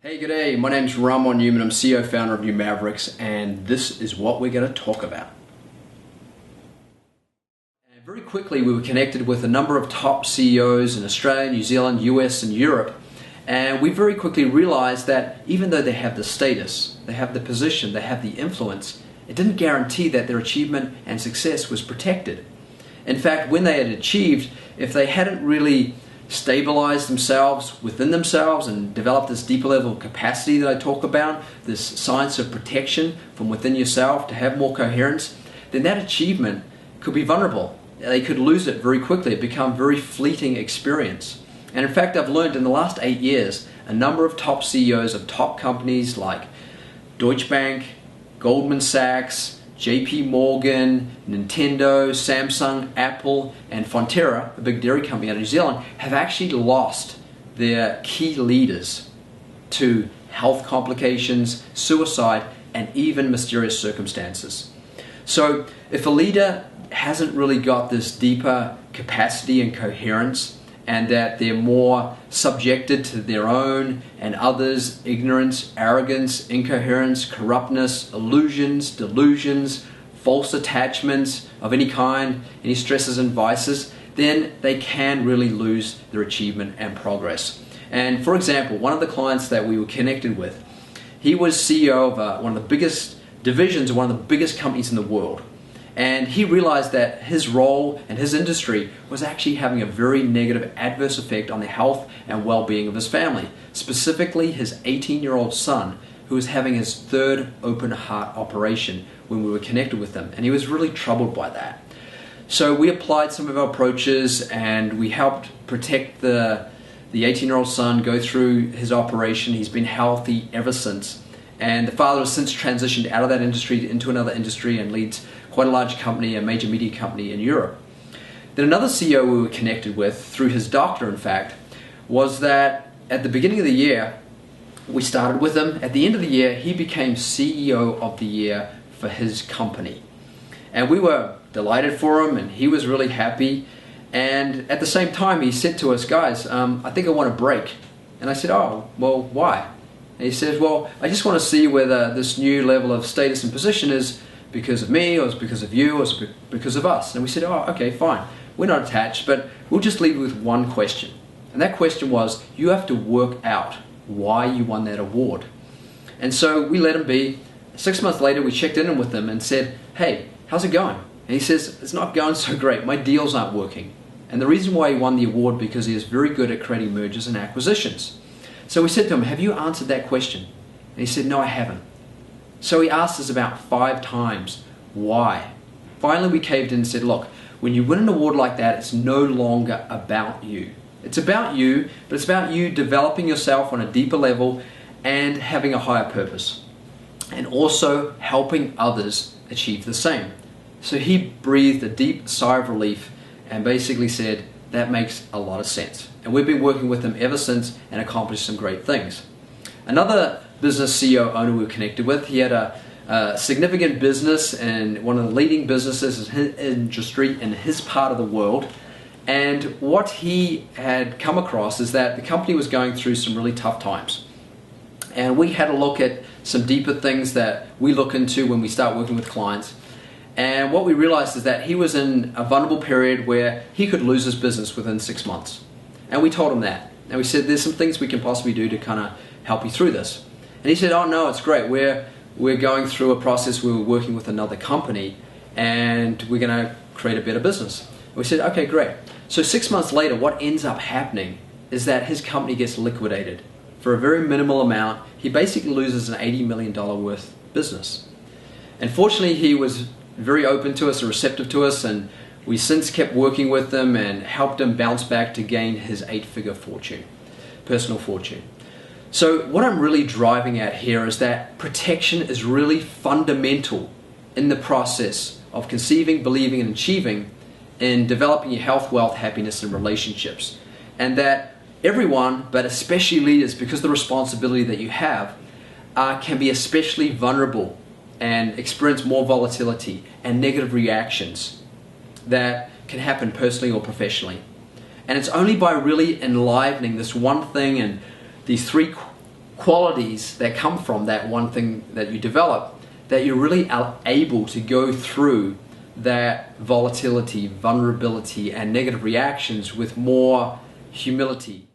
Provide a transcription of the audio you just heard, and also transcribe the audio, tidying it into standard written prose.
Hey, good day. My name's Ramon Newman. I'm CEO founder of Mavericks, and this is what we're going to talk about. And very quickly, we were connected with a number of top CEOs in Australia, New Zealand, US, and Europe, and we very quickly realized that even though they have the status, they have the position, they have the influence, it didn't guarantee that their achievement and success was protected. In fact, when they had achieved, if they hadn't really stabilize themselves within themselves and develop this deeper level of capacity that I talk about, this science of protection from within yourself to have more coherence, then that achievement could be vulnerable. They could lose it very quickly. It become a very fleeting experience. And in fact, I've learned in the last 8 years, a number of top CEOs of top companies like Deutsche Bank, Goldman Sachs, JP Morgan, Nintendo, Samsung, Apple, and Fonterra, a big dairy company out of New Zealand, have actually lost their key leaders to health complications, suicide, and even mysterious circumstances. So if a leader hasn't really got this deeper capacity and coherence, and that they're more subjected to their own and others' ignorance, arrogance, incoherence, corruptness, illusions, delusions, false attachments of any kind, any stresses and vices, then they can really lose their achievement and progress. And for example, one of the clients that we were connected with, he was CEO of one of the biggest divisions of one of the biggest companies in the world. And he realized that his role and his industry was actually having a very negative adverse effect on the health and well-being of his family. Specifically, his 18-year-old son, who was having his third open heart operation when we were connected with him. And he was really troubled by that. So we applied some of our approaches and we helped protect the 18-year-old son go through his operation. He's been healthy ever since. And the father has since transitioned out of that industry into another industry and leads quite a large company, a major media company in Europe. Then another CEO we were connected with, through his doctor in fact, was that at the beginning of the year, we started with him. At the end of the year, he became CEO of the year for his company. And we were delighted for him and he was really happy. And at the same time, he said to us, guys, I think I want a break. And I said, oh, well, why? And he says, well, I just want to see whether this new level of status and position is because of me, or it's because of you, or it's because of us. And we said, oh, okay, fine. We're not attached, but we'll just leave you with one question. And that question was, you have to work out why you won that award. And so we let him be. 6 months later, we checked in with him and said, hey, how's it going? And he says, it's not going so great. My deals aren't working. And the reason why he won the award because he is very good at creating mergers and acquisitions. So we said to him, have you answered that question? And he said, no, I haven't. So he asked us about 5 times, why? Finally, we caved in and said, look, when you win an award like that, it's no longer about you. It's about you, but it's about you developing yourself on a deeper level and having a higher purpose. And also helping others achieve the same. So he breathed a deep sigh of relief and basically said, that makes a lot of sense. And we've been working with him ever since and accomplished some great things. Another business CEO owner we were connected with, he had a significant business and one of the leading businesses in his industry in his part of the world. And what he had come across is that the company was going through some really tough times. And we had a look at some deeper things that we look into when we start working with clients. And what we realized is that he was in a vulnerable period where he could lose his business within 6 months. And we told him that. And we said, there's some things we can possibly do to kind of help you through this. And he said, oh no, it's great. We're going through a process where we're working with another company and we're going to create a better business. And we said, okay, great. So 6 months later, what ends up happening is that his company gets liquidated for a very minimal amount. He basically loses an $80 million worth business. And fortunately, he was very open to us and receptive to us, and we since kept working with him and helped him bounce back to gain his 8-figure fortune, personal fortune. So what I'm really driving at here is that protection is really fundamental in the process of conceiving, believing, and achieving in developing your health, wealth, happiness, and relationships. And that everyone, but especially leaders, because of the responsibility that you have, can be especially vulnerable and experience more volatility and negative reactions that can happen personally or professionally. And it's only by really enlivening this one thing and these 3 qualities that come from that one thing that you develop, that you're really able to go through that volatility, vulnerability, and negative reactions with more humility.